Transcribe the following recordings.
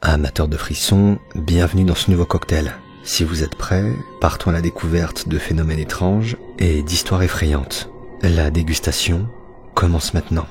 Amateurs de frissons, bienvenue dans ce nouveau cocktail. Si vous êtes prêts, partons à la découverte de phénomènes étranges et d'histoires effrayantes. La dégustation commence maintenant.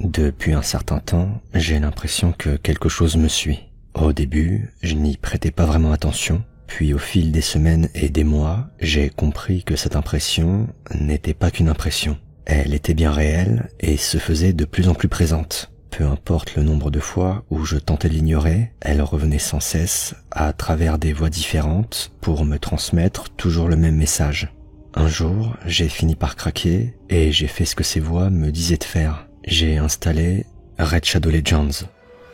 Depuis un certain temps, j'ai l'impression que quelque chose me suit. Au début, je n'y prêtais pas vraiment attention, puis au fil des semaines et des mois, j'ai compris que cette impression n'était pas qu'une impression. Elle était bien réelle et se faisait de plus en plus présente. Peu importe le nombre de fois où je tentais de l'ignorer, elle revenait sans cesse à travers des voix différentes pour me transmettre toujours le même message. Un jour, j'ai fini par craquer et j'ai fait ce que ces voix me disaient de faire. J'ai installé Red Shadow Legends.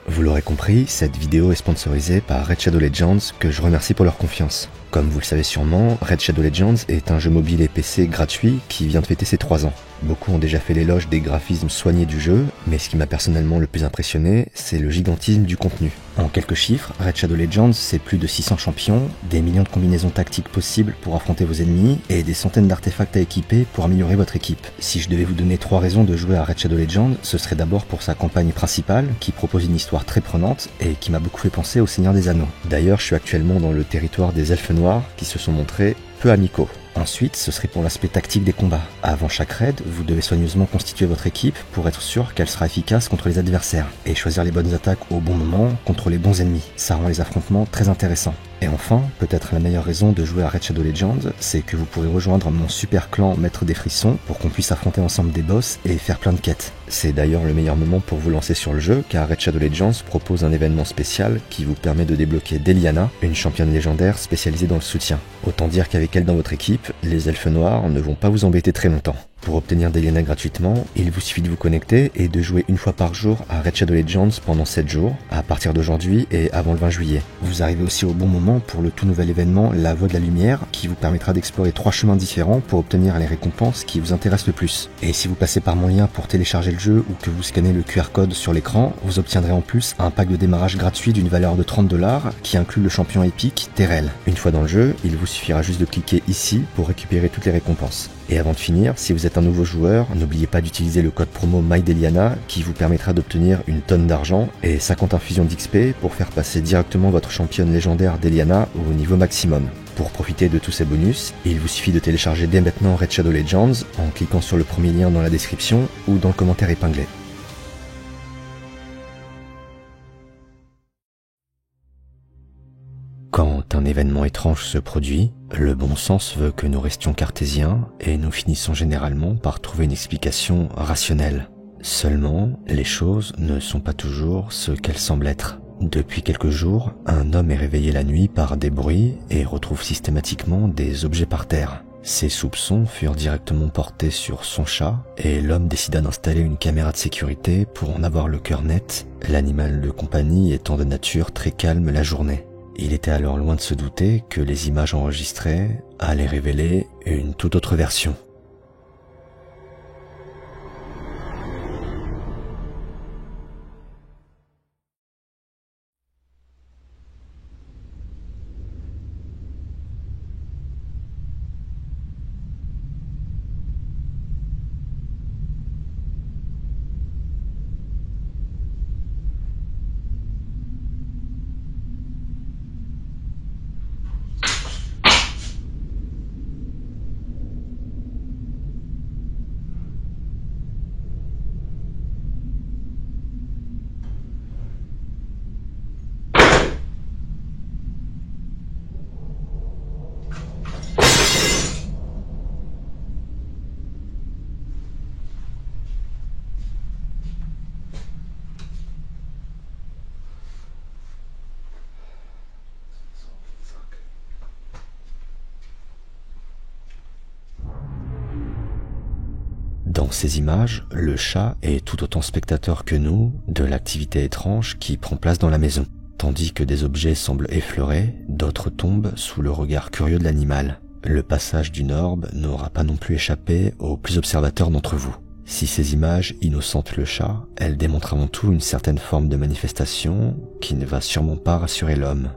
Vous l'aurez compris, cette vidéo est sponsorisée par Red Shadow Legends, que je remercie pour leur confiance. Comme vous le savez sûrement, Red Shadow Legends est un jeu mobile et PC gratuit qui vient de fêter ses 3 ans. Beaucoup ont déjà fait l'éloge des graphismes soignés du jeu, mais ce qui m'a personnellement le plus impressionné, c'est le gigantisme du contenu. En quelques chiffres, Red Shadow Legends, c'est plus de 600 champions, des millions de combinaisons tactiques possibles pour affronter vos ennemis, et des centaines d'artefacts à équiper pour améliorer votre équipe. Si je devais vous donner 3 raisons de jouer à Red Shadow Legends, ce serait d'abord pour sa campagne principale, qui propose une histoire très prenante, et qui m'a beaucoup fait penser au Seigneur des Anneaux. D'ailleurs, je suis actuellement dans le territoire des Elfes Noirs, qui se sont montrés peu amicaux. Ensuite, ce serait pour l'aspect tactique des combats. Avant chaque raid, vous devez soigneusement constituer votre équipe pour être sûr qu'elle sera efficace contre les adversaires, et choisir les bonnes attaques au bon moment contre les bons ennemis. Ça rend les affrontements très intéressants. Et enfin, peut-être la meilleure raison de jouer à Red Shadow Legends, c'est que vous pourrez rejoindre mon super clan Maître des Frissons pour qu'on puisse affronter ensemble des boss et faire plein de quêtes. C'est d'ailleurs le meilleur moment pour vous lancer sur le jeu, car Red Shadow Legends propose un événement spécial qui vous permet de débloquer Deliana, une championne légendaire spécialisée dans le soutien. Autant dire qu'avec elle dans votre équipe, les elfes noirs ne vont pas vous embêter très longtemps. Pour obtenir Deliana gratuitement, il vous suffit de vous connecter et de jouer une fois par jour à Red Shadow Legends pendant 7 jours, à partir d'aujourd'hui et avant le 20 juillet. Vous arrivez aussi au bon moment pour le tout nouvel événement La Voie de la Lumière, qui vous permettra d'explorer 3 chemins différents pour obtenir les récompenses qui vous intéressent le plus. Et si vous passez par mon lien pour télécharger le jeu ou que vous scannez le QR code sur l'écran, vous obtiendrez en plus un pack de démarrage gratuit d'une valeur de 30$ qui inclut le champion épique Terrell. Une fois dans le jeu, il vous suffira juste de cliquer ici pour récupérer toutes les récompenses. Et avant de finir, si vous êtes un nouveau joueur, n'oubliez pas d'utiliser le code promo MyDeliana qui vous permettra d'obtenir une tonne d'argent et 50 infusions d'XP pour faire passer directement votre championne légendaire Deliana au niveau maximum. Pour profiter de tous ces bonus, il vous suffit de télécharger dès maintenant Red Shadow Legends en cliquant sur le premier lien dans la description ou dans le commentaire épinglé. Quand un événement étrange se produit, le bon sens veut que nous restions cartésiens et nous finissons généralement par trouver une explication rationnelle. Seulement, les choses ne sont pas toujours ce qu'elles semblent être. Depuis quelques jours, un homme est réveillé la nuit par des bruits et retrouve systématiquement des objets par terre. Ses soupçons furent directement portés sur son chat et l'homme décida d'installer une caméra de sécurité pour en avoir le cœur net, l'animal de compagnie étant de nature très calme la journée. Il était alors loin de se douter que les images enregistrées allaient révéler une toute autre version. Dans ces images, le chat est tout autant spectateur que nous de l'activité étrange qui prend place dans la maison. Tandis que des objets semblent effleurer, d'autres tombent sous le regard curieux de l'animal. Le passage d'une orbe n'aura pas non plus échappé aux plus observateurs d'entre vous. Si ces images innocentent le chat, elles démontrent avant tout une certaine forme de manifestation qui ne va sûrement pas rassurer l'homme.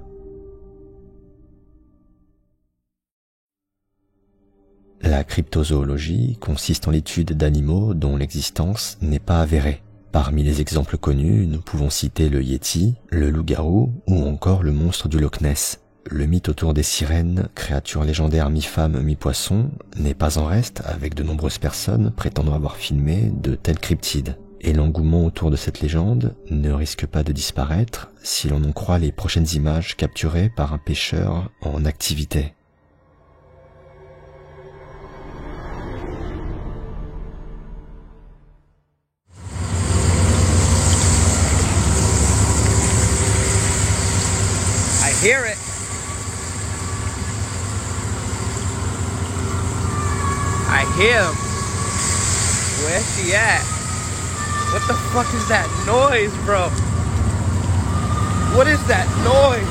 La cryptozoologie consiste en l'étude d'animaux dont l'existence n'est pas avérée. Parmi les exemples connus, nous pouvons citer le Yéti, le loup-garou ou encore le monstre du Loch Ness. Le mythe autour des sirènes, créatures légendaires mi-femme, mi-poisson, n'est pas en reste avec de nombreuses personnes prétendant avoir filmé de tels cryptides. Et l'engouement autour de cette légende ne risque pas de disparaître si l'on en croit les prochaines images capturées par un pêcheur en activité. Hear it. I hear him. Where's she at? What the fuck is that noise, bro? What is that noise?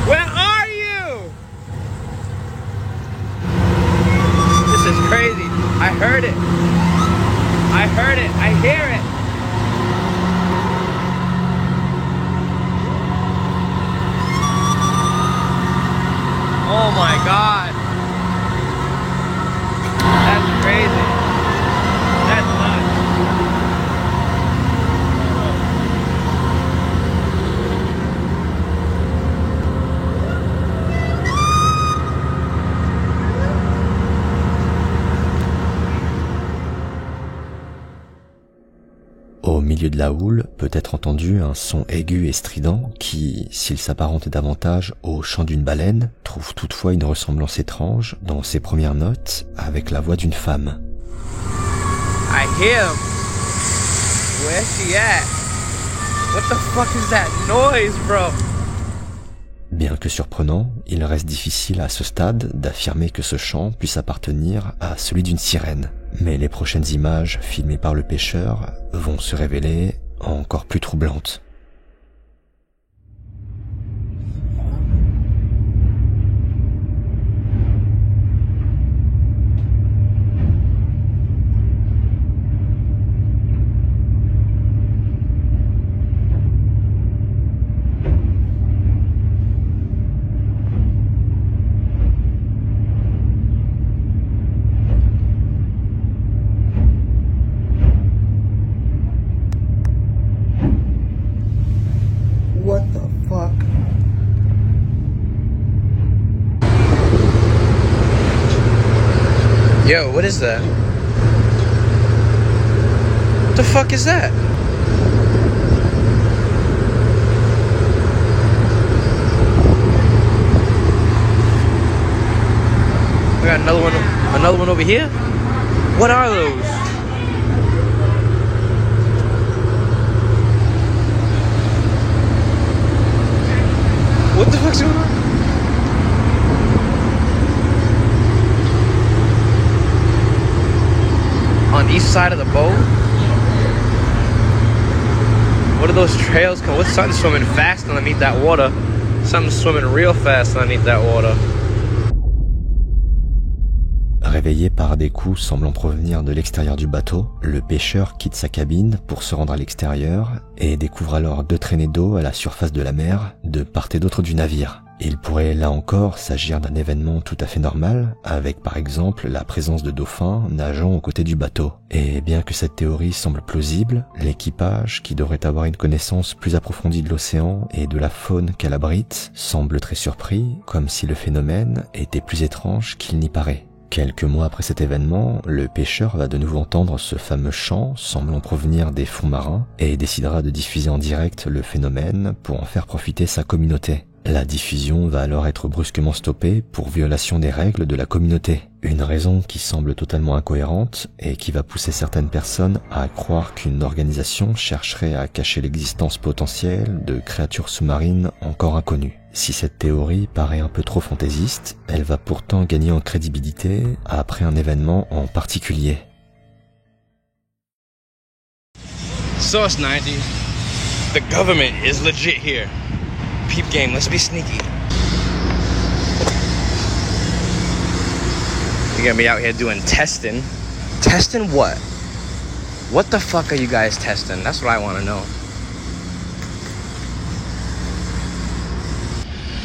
Where are you? This is crazy. I heard it. I heard it. I hear it. Oh my God. That's crazy. That's nuts. Au milieu de la houle peut être entendu un son aigu et strident qui, s'il s'apparente davantage au chant d'une baleine, trouve toutefois une ressemblance étrange dans ses premières notes avec la voix d'une femme. I hear him. Where's she at? What the fuck is that noise, bro? Bien que surprenant, il reste difficile à ce stade d'affirmer que ce chant puisse appartenir à celui d'une sirène. Mais les prochaines images filmées par le pêcheur vont se révéler encore plus troublantes. What the fuck? Yo, what is that? What the fuck is that? We got another one over here? What are those? What the fuck's going on? On each side of the boat? What are those trails called? What's something swimming fast underneath that water? Something swimming real fast underneath that water. Réveillé par des coups semblant provenir de l'extérieur du bateau, le pêcheur quitte sa cabine pour se rendre à l'extérieur et découvre alors deux traînées d'eau à la surface de la mer, de part et d'autre du navire. Il pourrait là encore s'agir d'un événement tout à fait normal, avec par exemple la présence de dauphins nageant aux côtés du bateau. Et bien que cette théorie semble plausible, l'équipage, qui devrait avoir une connaissance plus approfondie de l'océan et de la faune qu'elle abrite, semble très surpris, comme si le phénomène était plus étrange qu'il n'y paraît. Quelques mois après cet événement, le pêcheur va de nouveau entendre ce fameux chant semblant provenir des fonds marins et décidera de diffuser en direct le phénomène pour en faire profiter sa communauté. La diffusion va alors être brusquement stoppée pour violation des règles de la communauté. Une raison qui semble totalement incohérente et qui va pousser certaines personnes à croire qu'une organisation chercherait à cacher l'existence potentielle de créatures sous-marines encore inconnues. Si cette théorie paraît un peu trop fantaisiste, elle va pourtant gagner en crédibilité après un événement en particulier. Source 90. The government is legit here. Peep game, let's be sneaky. You're gonna be out here doing testing. Testing what? What the fuck are you guys testing? That's what I want to know.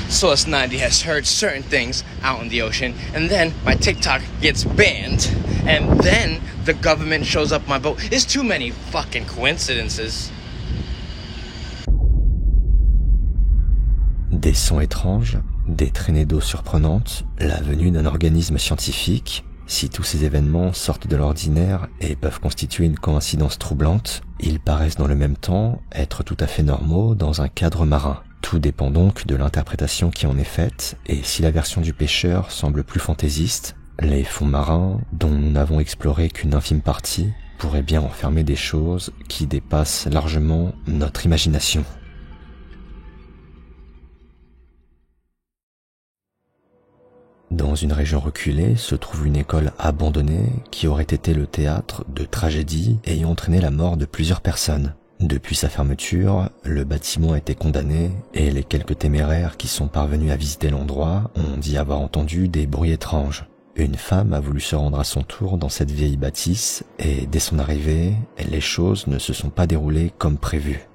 Source 90 has heard certain things out in the ocean, and then my TikTok gets banned, and then the government shows up my boat. It's too many fucking coincidences. Des sons étranges, des traînées d'eau surprenantes, la venue d'un organisme scientifique. Si tous ces événements sortent de l'ordinaire et peuvent constituer une coïncidence troublante, ils paraissent dans le même temps être tout à fait normaux dans un cadre marin. Tout dépend donc de l'interprétation qui en est faite, et si la version du pêcheur semble plus fantaisiste, les fonds marins, dont nous n'avons exploré qu'une infime partie, pourraient bien renfermer des choses qui dépassent largement notre imagination. Dans une région reculée se trouve une école abandonnée qui aurait été le théâtre de tragédies ayant entraîné la mort de plusieurs personnes. Depuis sa fermeture, le bâtiment a été condamné et les quelques téméraires qui sont parvenus à visiter l'endroit ont dit avoir entendu des bruits étranges. Une femme a voulu se rendre à son tour dans cette vieille bâtisse et dès son arrivée, les choses ne se sont pas déroulées comme prévu.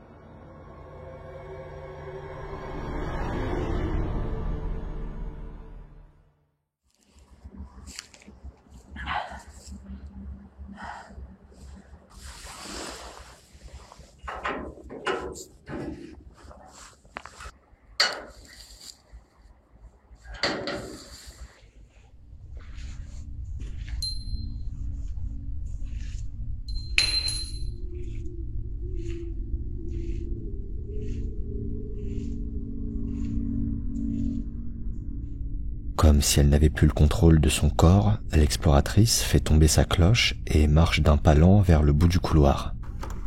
Comme si elle n'avait plus le contrôle de son corps, l'exploratrice fait tomber sa cloche et marche d'un pas lent vers le bout du couloir.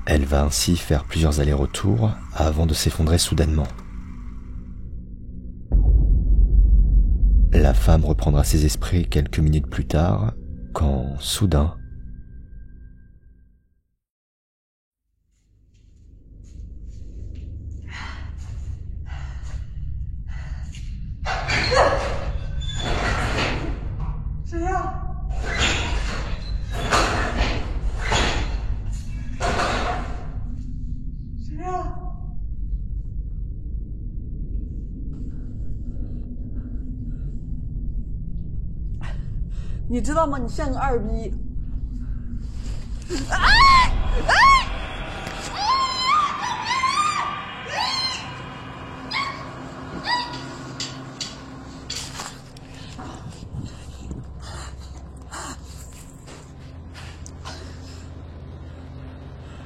Elle va ainsi faire plusieurs allers-retours avant de s'effondrer soudainement. La femme reprendra ses esprits quelques minutes plus tard, quand, soudain,你知道吗？你像个二逼！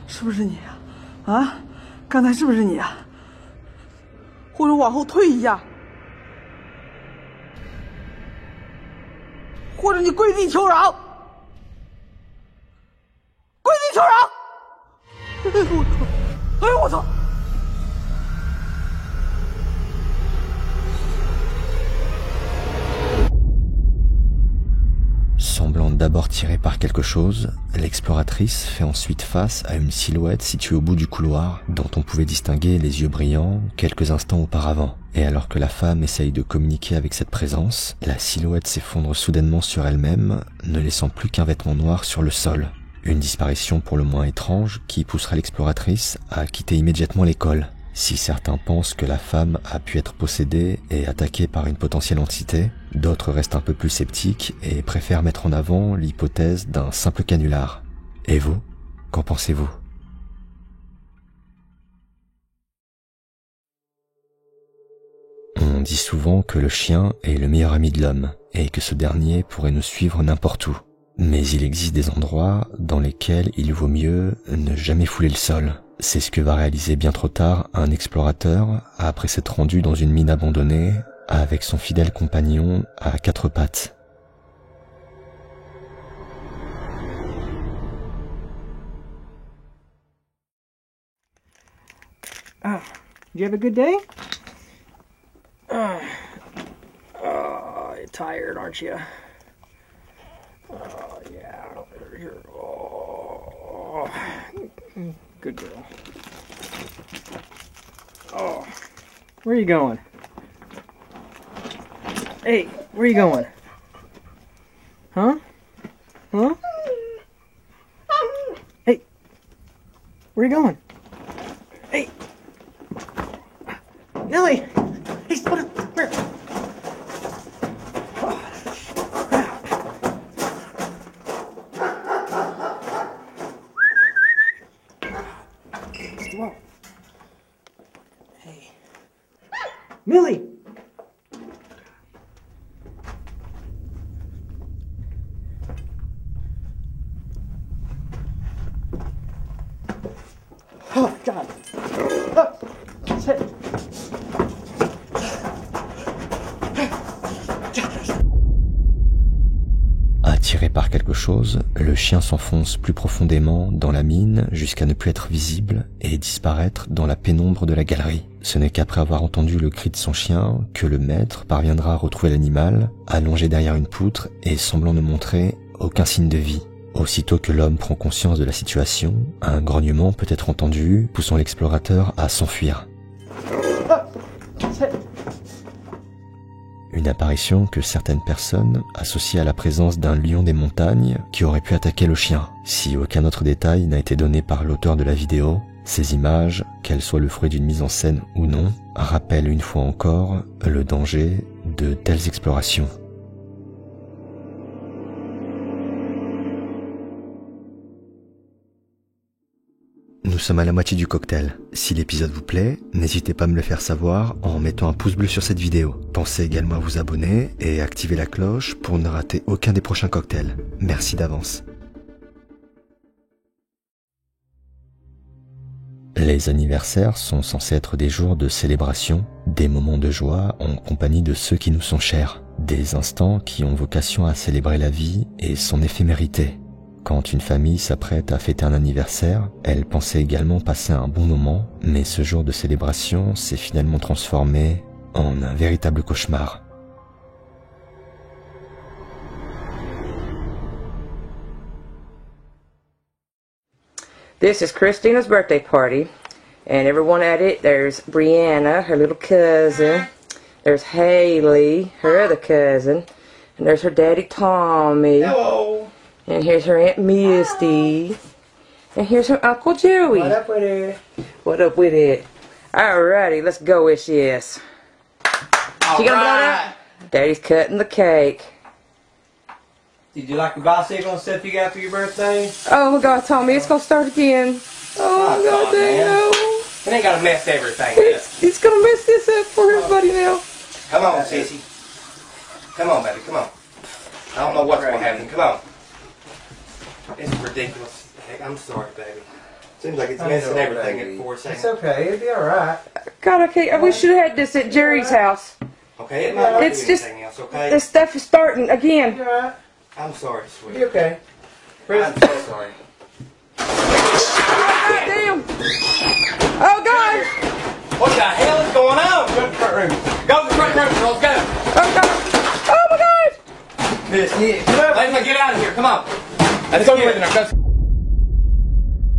是不是你啊？啊，刚才是不是你啊？或者往后退一下？或者你跪地求饶，跪地求饶！哎呦我操！哎呦我操！ Semblant d'abord tirée par quelque chose, l'exploratrice fait ensuite face à une silhouette située au bout du couloir dont on pouvait distinguer les yeux brillants quelques instants auparavant. Et alors que la femme essaye de communiquer avec cette présence, la silhouette s'effondre soudainement sur elle-même, ne laissant plus qu'un vêtement noir sur le sol. Une disparition pour le moins étrange qui poussera l'exploratrice à quitter immédiatement l'école. Si certains pensent que la femme a pu être possédée et attaquée par une potentielle entité, d'autres restent un peu plus sceptiques et préfèrent mettre en avant l'hypothèse d'un simple canular. Et vous, qu'en pensez-vous ? On dit souvent que le chien est le meilleur ami de l'homme et que ce dernier pourrait nous suivre n'importe où. Mais il existe des endroits dans lesquels il vaut mieux ne jamais fouler le sol. C'est ce que va réaliser bien trop tard un explorateur après s'être rendu dans une mine abandonnée avec son fidèle compagnon à quatre pattes. Ah, you have a good day? You're tired, aren't you? Oh, yeah. Oh, good girl. Oh, where are you going? Hey, where are you going? Huh? Huh? Hey. Where you going? Hey. Millie. Hey, what up? Where? Whoa. Hey. Millie. Oh, God. Oh, shit. Attiré par quelque chose, le chien s'enfonce plus profondément dans la mine jusqu'à ne plus être visible et disparaître dans la pénombre de la galerie. Ce n'est qu'après avoir entendu le cri de son chien que le maître parviendra à retrouver l'animal, allongé derrière une poutre et semblant ne montrer aucun signe de vie. Aussitôt que l'homme prend conscience de la situation, un grognement peut être entendu, poussant l'explorateur à s'enfuir. Une apparition que certaines personnes associent à la présence d'un lion des montagnes qui aurait pu attaquer le chien. Si aucun autre détail n'a été donné par l'auteur de la vidéo, ces images, qu'elles soient le fruit d'une mise en scène ou non, rappellent une fois encore le danger de telles explorations. Nous sommes à la moitié du cocktail. Si l'épisode vous plaît, n'hésitez pas à me le faire savoir en mettant un pouce bleu sur cette vidéo. Pensez également à vous abonner et activer la cloche pour ne rater aucun des prochains cocktails. Merci d'avance. Les anniversaires sont censés être des jours de célébration, des moments de joie en compagnie de ceux qui nous sont chers, des instants qui ont vocation à célébrer la vie et son éphémérité. Quand une famille s'apprête à fêter un anniversaire, elle pensait également passer un bon moment, mais ce jour de célébration s'est finalement transformé en un véritable cauchemar. This is Christina's birthday party, and everyone at it, there's Brianna, her little cousin, there's Haley, her other cousin, and there's her daddy Tommy. Hello. And here's her Aunt Misty. And here's her Uncle Joey. What up with it? What up with it? Alrighty, let's go, Wishes. She gonna blow it up? Daddy's cutting the cake. Did you like the bicycle and stuff you got for your birthday? Oh my God, Tommy, it's gonna start again. Oh my God, dang no. It ain't gonna mess everything up. He's gonna mess this up for everybody now. Come on, sissy. Come on, baby, come on. I don't know what's gonna happen. Come on. It's ridiculous. Heck, I'm sorry, baby. Seems like it's messing everything in 4 seconds. It's okay. It'll be all right. God, we should have had this at Jerry's house. Okay, it might not It's be just anything else, okay? this stuff is starting again. All right. I'm sorry, sweetie. Be okay. I'm so sorry. God damn! Oh God! What the hell is going on? Go to the front room. Go to the front room, girls. Go. Oh God! Oh my God! Miss, let's get out of here. Come on. Let's go get it.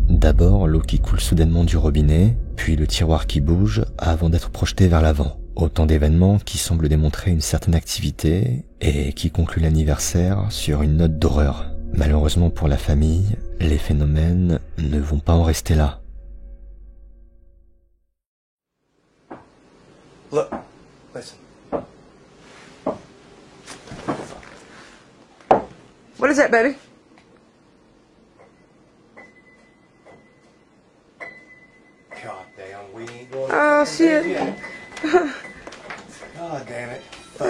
D'abord, l'eau qui coule soudainement du robinet, puis le tiroir qui bouge avant d'être projeté vers l'avant. Autant d'événements qui semblent démontrer une certaine activité et qui concluent l'anniversaire sur une note d'horreur. Malheureusement pour la famille, les phénomènes ne vont pas en rester là. Look, listen. What is that, baby? God damn, we ain't going. Oh shit! God damn it. Son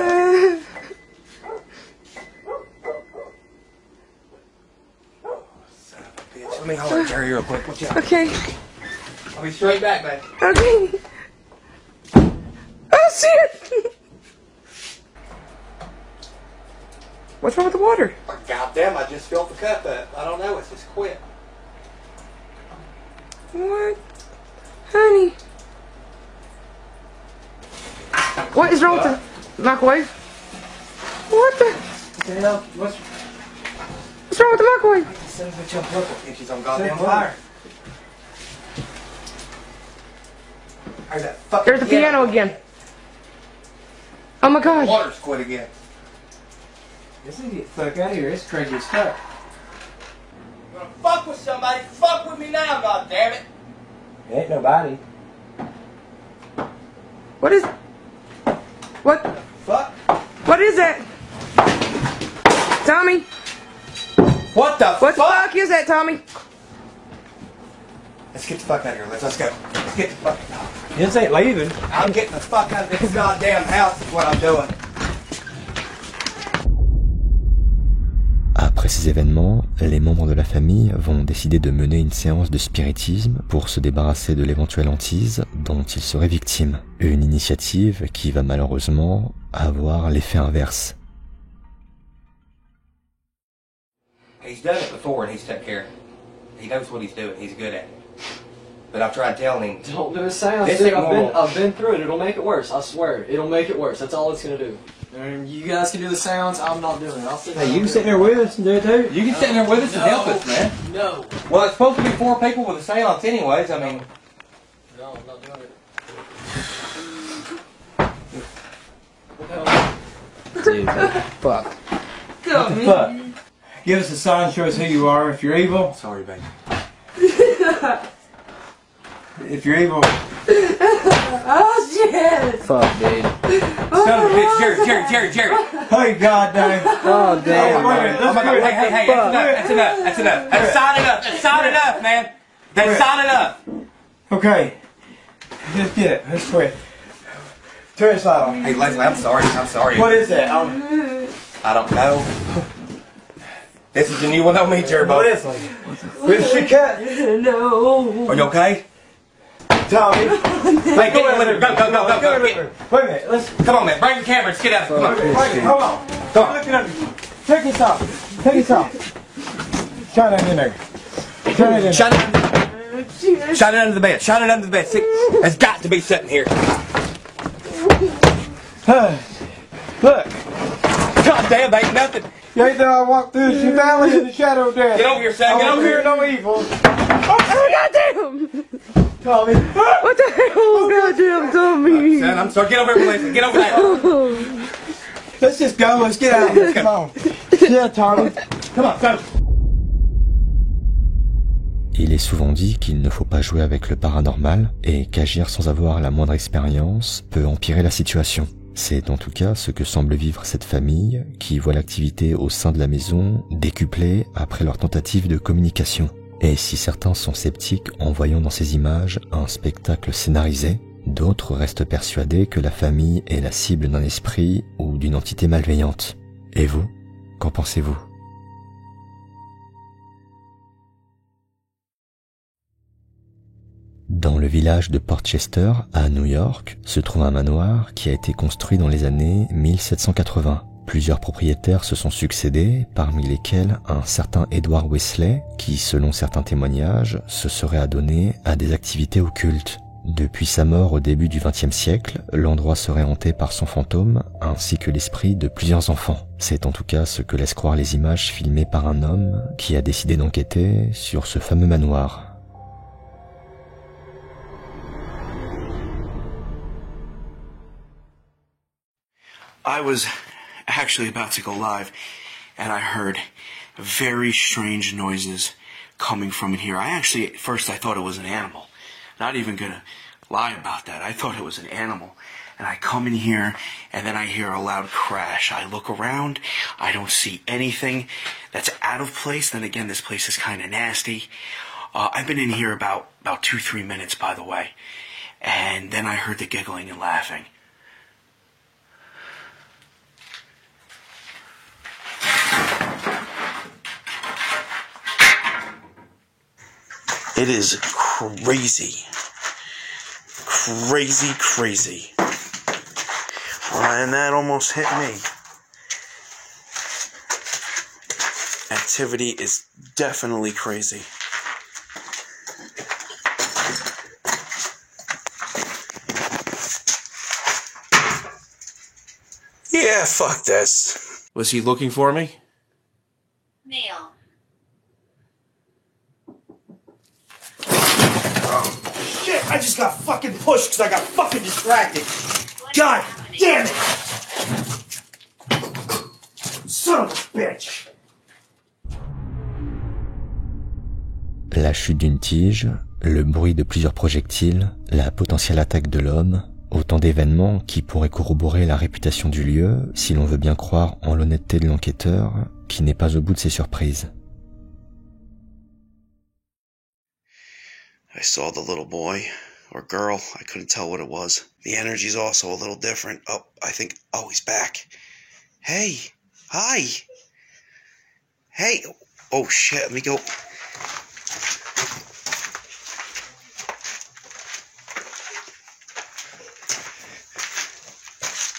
of a bitch. Let me holler at Jerry real quick. Watch out. Okay. I'll be straight back, baby. Okay. Oh shit! What's wrong with the water? God damn, I just filled the cup up. I don't know, it's just quit. What? Honey. What is wrong with the microwave? What the? What's wrong with the microwave? Son of a bitch, unplug it. Think she's on goddamn fire. There's that fucking There's the piano again. Oh my God. Water's quit again. This is get the fuck out of here. It's crazy as fuck. You wanna fuck with somebody? Fuck with me now, goddammit! Ain't nobody. What is... What? Fuck? What is that? Tommy? What the What the fuck? fuck is that, Tommy? Let's get the fuck out of here, Liz. Let's go. Let's get the fuck out. This ain't leaving. I'm getting the fuck out of this goddamn house is what I'm doing. Après ces événements, les membres de la famille vont décider de mener une séance de spiritisme pour se débarrasser de l'éventuelle hantise dont ils seraient victimes. Une initiative qui va malheureusement avoir l'effet inverse. He's done it before and he's took care of it. He knows what he's doing. He's good at it. But I've tried telling him. Don't do a seance. This Dude, ain't normal. I've been through it. It'll make it worse. I swear. It'll make it worse. That's all it's gonna do. And you guys can do the seance. I'm not doing it. I'll sit Hey, you can sit there with us and do it too? You can sit in there with us and help us, man. No. Well, it's supposed to be 4 people with a seance anyways. I mean, No, I'm not doing it. Dude, fuck. What the fuck? Give us a sign, show us who you are. If you're evil, sorry, baby. if you're evil, Oh shit! fuck, dude. Son of a bitch, Jerry. Hey, goddamn. Oh, Hey, wait a minute, Oh my let's do God, it. hey, that's enough. That's not enough, man. That's not enough. Okay. Just get it. Let's quit. Turn this light on. Hey, Leslie, I'm sorry. What is that? I don't know. This is the new one on me, Jerry. Leslie. Where's she cut? No. Are you okay? Tommy. Hey, get in the living room. Go. Wait a minute. Let's. Come on, man. Bring the camera. Let's get out. Come on. Wait, hold on. Come on. Look at me. Take this off. Shine that in there. Turn it in. Shine it under the bed. See, it's got to be sitting here. Look. God damn, there ain't nothing. You ain't know I walked through the valley in the shadow of death. Get over here, son. I Get don't over hear here. no evil. Oh, goddamn! Tommy. What the hell? Goddamn, Tommy! Son, I'm sorry. Get over here, Melissa. Get over there. Let's just go. Let's get out of here. Come on. Yeah, Tommy. Come on, go. Il est souvent dit qu'il ne faut pas jouer avec le paranormal et qu'agir sans avoir la moindre expérience peut empirer la situation. C'est en tout cas ce que semble vivre cette famille qui voit l'activité au sein de la maison décuplée après leur tentative de communication. Et si certains sont sceptiques en voyant dans ces images un spectacle scénarisé, d'autres restent persuadés que la famille est la cible d'un esprit ou d'une entité malveillante. Et vous, qu'en pensez-vous ? Dans le village de Portchester, à New York, se trouve un manoir qui a été construit dans les années 1780. Plusieurs propriétaires se sont succédés, parmi lesquels un certain Edward Wesley, qui, selon certains témoignages, se serait adonné à des activités occultes. Depuis sa mort au début du XXe siècle, l'endroit serait hanté par son fantôme, ainsi que l'esprit de plusieurs enfants. C'est en tout cas ce que laissent croire les images filmées par un homme qui a décidé d'enquêter sur ce fameux manoir. I was actually about to go live, and I heard very strange noises coming from in here. At first I thought it was an animal. Not even gonna lie about that. I thought it was an animal. And I come in here, and then I hear a loud crash. I look around, I don't see anything that's out of place. Then again, this place is kind of nasty. I've been in here about 2-3 minutes, by the way. And then I heard the giggling and laughing. It is crazy. Crazy. And that almost hit me. Activity is definitely crazy. Yeah, fuck this. Was he looking for me? Neil. Shit, I just got fucking pushed because I got fucking distracted. God damn it! Son of a bitch! La chute d'une tige, le bruit de plusieurs projectiles, la potentielle attaque de l'homme, autant d'événements qui pourraient corroborer la réputation du lieu si l'on veut bien croire en l'honnêteté de l'enquêteur qui n'est pas au bout de ses surprises. I saw the little boy, or girl, I couldn't tell what it was. The energy's also a little different. Oh, he's back. Hey, hi. Hey, oh shit, let me go.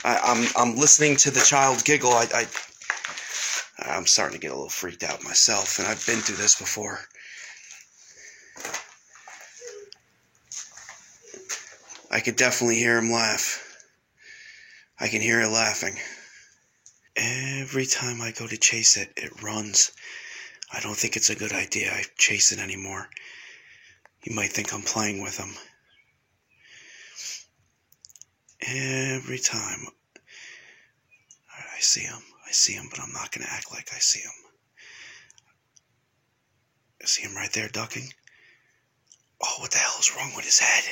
I'm listening to the child giggle. I'm starting to get a little freaked out myself, and I've been through this before. I could definitely hear him laugh. I can hear it laughing. Every time I go to chase it, it runs. I don't think it's a good idea I chase it anymore. You might think I'm playing with him. Every time I see him, but I'm not going to act like I see him. I see him right there ducking. Oh, what the hell is wrong with his head?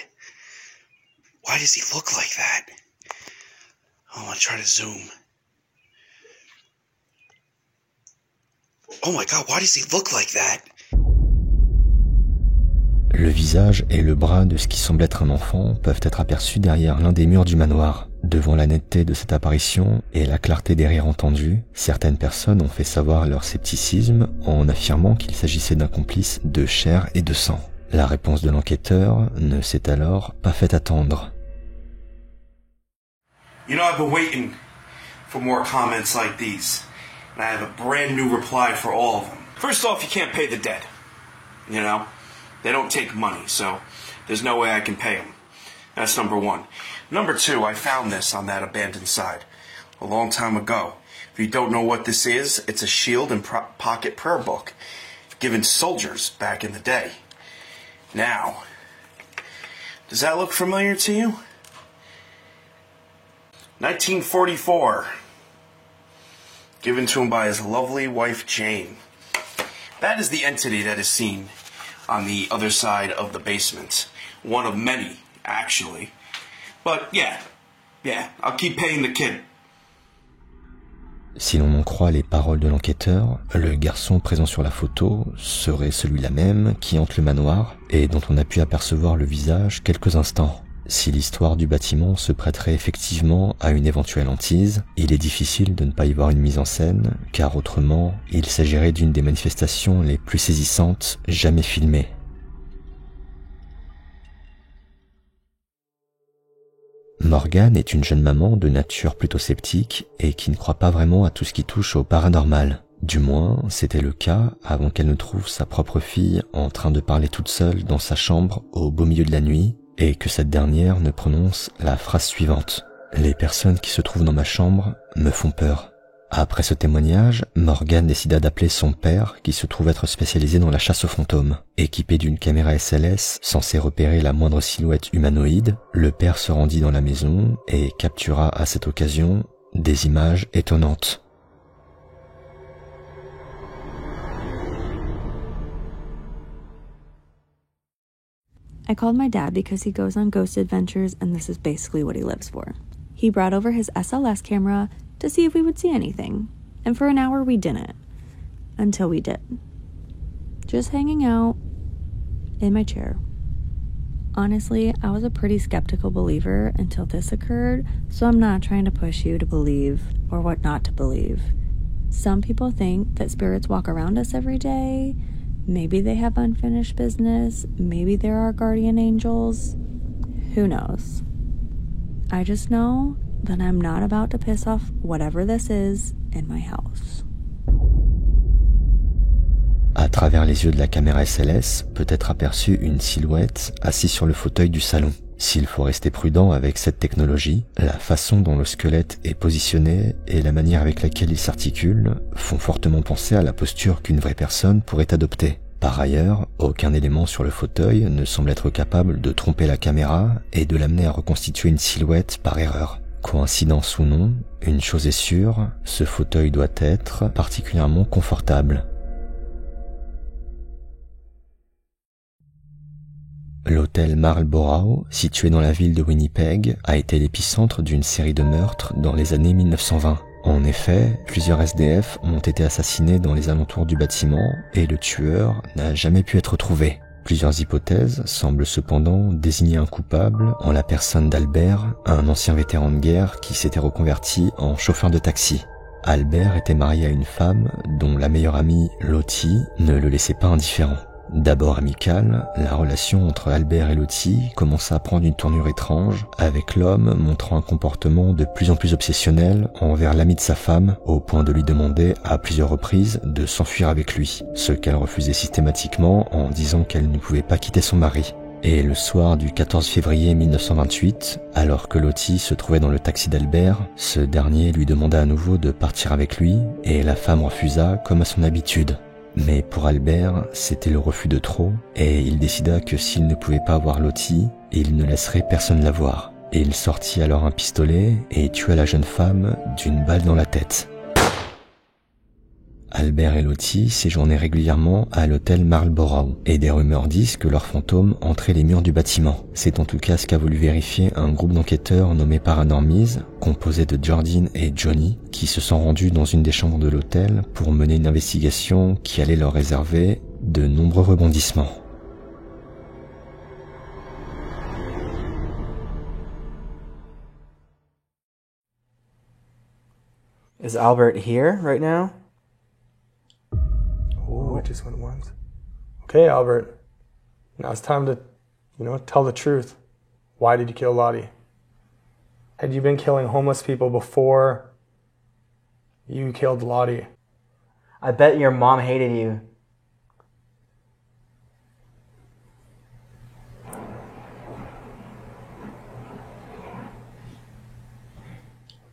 Why does he look like that? I want to try to zoom. Oh my god, why does he look like that? Le visage et le bras de ce qui semble être un enfant peuvent être aperçus derrière l'un des murs du manoir. Devant la netteté de cette apparition et la clarté des rires entendus, certaines personnes ont fait savoir leur scepticisme en affirmant qu'il s'agissait d'un complice de chair et de sang. La réponse de l'enquêteur ne s'est alors pas fait attendre. You know, I've been waiting for more comments like these. And I have a brand new reply for all of them. First off, you can't pay the dead. You know? They don't take money, so there's no way I can pay them. That's number one. Number two, I found this on that abandoned side a long time ago. If you don't know what this is, it's a shield and pocket prayer book given soldiers back in the day. Now, does that look familiar to you? 1944. Given to him by his lovely wife, Jane. That is the entity that is seen on the other side of the basement. One of many, actually. But yeah, I'll keep paying the kid. Si l'on en croit les paroles de l'enquêteur, le garçon présent sur la photo serait celui-là même qui hante le manoir et dont on a pu apercevoir le visage quelques instants. Si l'histoire du bâtiment se prêterait effectivement à une éventuelle hantise, il est difficile de ne pas y voir une mise en scène, car autrement, il s'agirait d'une des manifestations les plus saisissantes jamais filmées. Morgane est une jeune maman de nature plutôt sceptique et qui ne croit pas vraiment à tout ce qui touche au paranormal. Du moins, c'était le cas avant qu'elle ne trouve sa propre fille en train de parler toute seule dans sa chambre au beau milieu de la nuit, et que cette dernière ne prononce la phrase suivante. « Les personnes qui se trouvent dans ma chambre me font peur ». Après ce témoignage, Morgane décida d'appeler son père qui se trouve être spécialisé dans la chasse aux fantômes. Équipé d'une caméra SLS censée repérer la moindre silhouette humanoïde, le père se rendit dans la maison et captura à cette occasion des images étonnantes. I called my dad because he goes on ghost adventures and this is basically what he lives for. He brought over his SLS camera to see if we would see anything, and for an hour we didn't. Until we did. Just hanging out in my chair. Honestly, I was a pretty skeptical believer until this occurred, so I'm not trying to push you to believe or what not to believe. Some people think that spirits walk around us every day. Maybe they have unfinished business. Maybe there are guardian angels. Who knows? I just know that I'm not about to piss off whatever this is in my house. À travers les yeux de la caméra SLS peut être aperçue une silhouette assise sur le fauteuil du salon. S'il faut rester prudent avec cette technologie, la façon dont le squelette est positionné et la manière avec laquelle il s'articule font fortement penser à la posture qu'une vraie personne pourrait adopter. Par ailleurs, aucun élément sur le fauteuil ne semble être capable de tromper la caméra et de l'amener à reconstituer une silhouette par erreur. Coïncidence ou non, une chose est sûre, ce fauteuil doit être particulièrement confortable. L'hôtel Marlborough, situé dans la ville de Winnipeg, a été l'épicentre d'une série de meurtres dans les années 1920. En effet, plusieurs SDF ont été assassinés dans les alentours du bâtiment et le tueur n'a jamais pu être trouvé. Plusieurs hypothèses semblent cependant désigner un coupable en la personne d'Albert, un ancien vétéran de guerre qui s'était reconverti en chauffeur de taxi. Albert était marié à une femme dont la meilleure amie, Lottie, ne le laissait pas indifférent. D'abord amicale, la relation entre Albert et Lottie commença à prendre une tournure étrange, avec l'homme montrant un comportement de plus en plus obsessionnel envers l'ami de sa femme, au point de lui demander à plusieurs reprises de s'enfuir avec lui, ce qu'elle refusait systématiquement en disant qu'elle ne pouvait pas quitter son mari. Et le soir du 14 février 1928, alors que Lottie se trouvait dans le taxi d'Albert, ce dernier lui demanda à nouveau de partir avec lui, et la femme refusa comme à son habitude. Mais pour Albert, c'était le refus de trop, et il décida que s'il ne pouvait pas voir Lottie, il ne laisserait personne la voir. Il sortit alors un pistolet et tua la jeune femme d'une balle dans la tête. Albert et Lottie séjournaient régulièrement à l'hôtel Marlborough, et des rumeurs disent que leurs fantômes entraient les murs du bâtiment. C'est en tout cas ce qu'a voulu vérifier un groupe d'enquêteurs nommé Paranormies, composé de Jordine et Johnny, qui se sont rendus dans une des chambres de l'hôtel pour mener une investigation qui allait leur réserver de nombreux rebondissements. Is Albert here right now? Oh, it just went once. Okay, Albert. Now it's time to, tell the truth. Why did you kill Lottie? Had you been killing homeless people before you killed Lottie? I bet your mom hated you.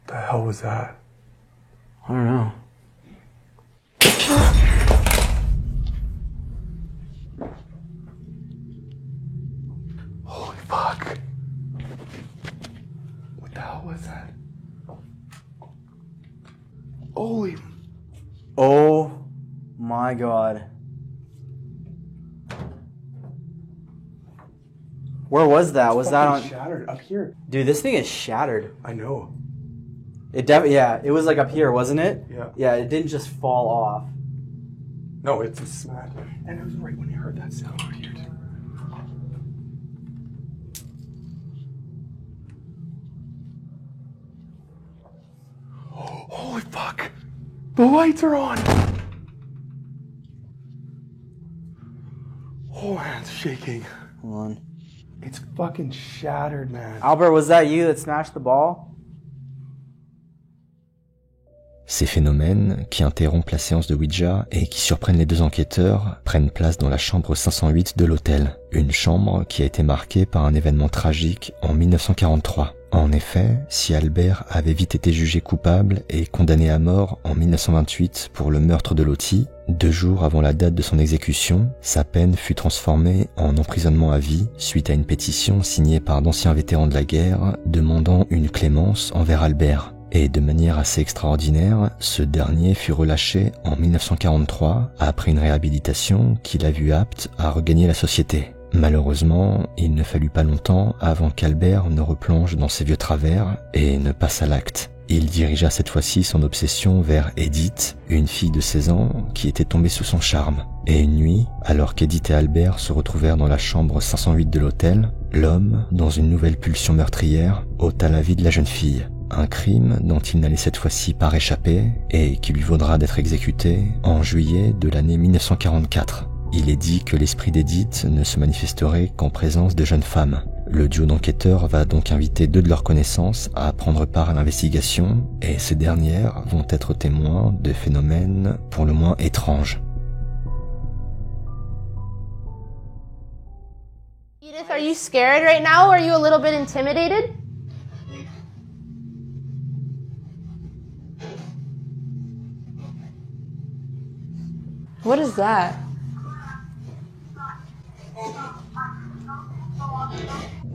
What the hell was that? I don't know. Holy fuck. What the hell was that? Holy. Oh my god. Where was that? Was that on? Shattered up here. Dude, this thing is shattered. I know. Yeah, it was like up here, wasn't it? Yeah. Yeah, it didn't just fall off. No, it's a smash. And it was right when you heard that sound out here, too. Holy fuck! The lights are on! Oh, my hand's shaking. Hold on. It's fucking shattered, man. Albert, was that you that smashed the ball? Ces phénomènes, qui interrompent la séance de Ouija et qui surprennent les deux enquêteurs, prennent place dans la chambre 508 de l'hôtel. Une chambre qui a été marquée par un événement tragique en 1943. En effet, si Albert avait vite été jugé coupable et condamné à mort en 1928 pour le meurtre de Lottie, 2 jours avant la date de son exécution, sa peine fut transformée en emprisonnement à vie suite à une pétition signée par d'anciens vétérans de la guerre demandant une clémence envers Albert. Et de manière assez extraordinaire, ce dernier fut relâché en 1943 après une réhabilitation qui l'a vu apte à regagner la société. Malheureusement, il ne fallut pas longtemps avant qu'Albert ne replonge dans ses vieux travers et ne passe à l'acte. Il dirigea cette fois-ci son obsession vers Edith, une fille de 16 ans qui était tombée sous son charme. Et une nuit, alors qu'Edith et Albert se retrouvèrent dans la chambre 508 de l'hôtel, l'homme, dans une nouvelle pulsion meurtrière, ôta la vie de la jeune fille. Un crime dont il n'allait cette fois-ci pas réchapper et qui lui vaudra d'être exécuté en juillet de l'année 1944. Il est dit que l'esprit d'Edith ne se manifesterait qu'en présence de jeunes femmes. Le duo d'enquêteurs va donc inviter 2 de leurs connaissances à prendre part à l'investigation et ces dernières vont être témoins de phénomènes pour le moins étranges. Edith, are you scared right now? Are you a little bit intimidated? What is that?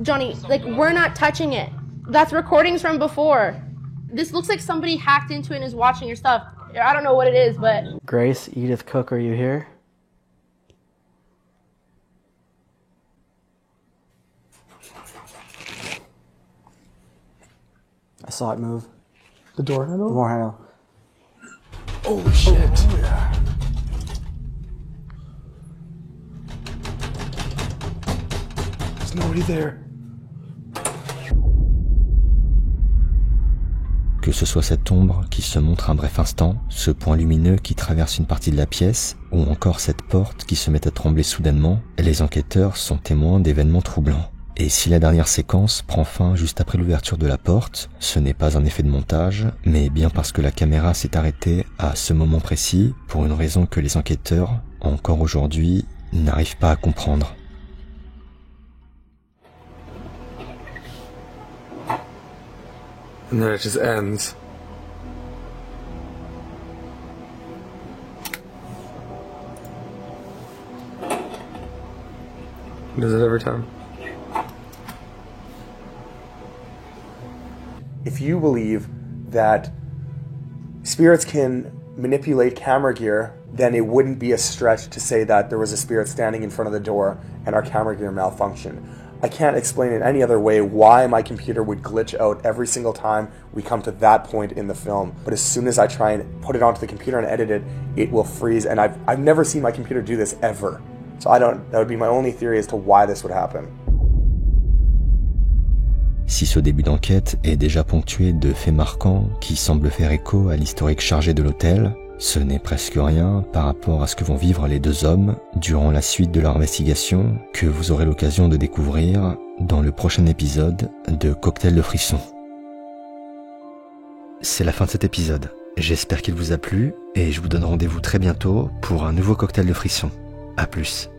Johnny, like, we're not touching it. That's recordings from before. This looks like somebody hacked into it and is watching your stuff. I don't know what it is, but... Grace, Edith Cook, are you here? I saw it move. The door handle? The door handle. Oh shit. Oh, yeah. There's nobody there. Que ce soit cette ombre qui se montre un bref instant, ce point lumineux qui traverse une partie de la pièce, ou encore cette porte qui se met à trembler soudainement, les enquêteurs sont témoins d'événements troublants. Et si la dernière séquence prend fin juste après l'ouverture de la porte, ce n'est pas un effet de montage, mais bien parce que la caméra s'est arrêtée à ce moment précis, pour une raison que les enquêteurs, encore aujourd'hui, n'arrivent pas à comprendre. And then it just ends. Does it every time? If you believe that spirits can manipulate camera gear, then it wouldn't be a stretch to say that there was a spirit standing in front of the door and our camera gear malfunctioned. I can't explain in any other way why my computer would glitch out every single time we come to that point in the film. But as soon as I try and put it onto the computer and edit it, it will freeze. And I've never seen my computer do this ever. So that would be my only theory as to why this would happen. Si ce début d'enquête est déjà ponctué de faits marquants qui semblent faire écho à l'historique chargé de l'hôtel, ce n'est presque rien par rapport à ce que vont vivre les deux hommes durant la suite de leur investigation que vous aurez l'occasion de découvrir dans le prochain épisode de Cocktail de frissons. C'est la fin de cet épisode. J'espère qu'il vous a plu et je vous donne rendez-vous très bientôt pour un nouveau Cocktail de frissons. À plus.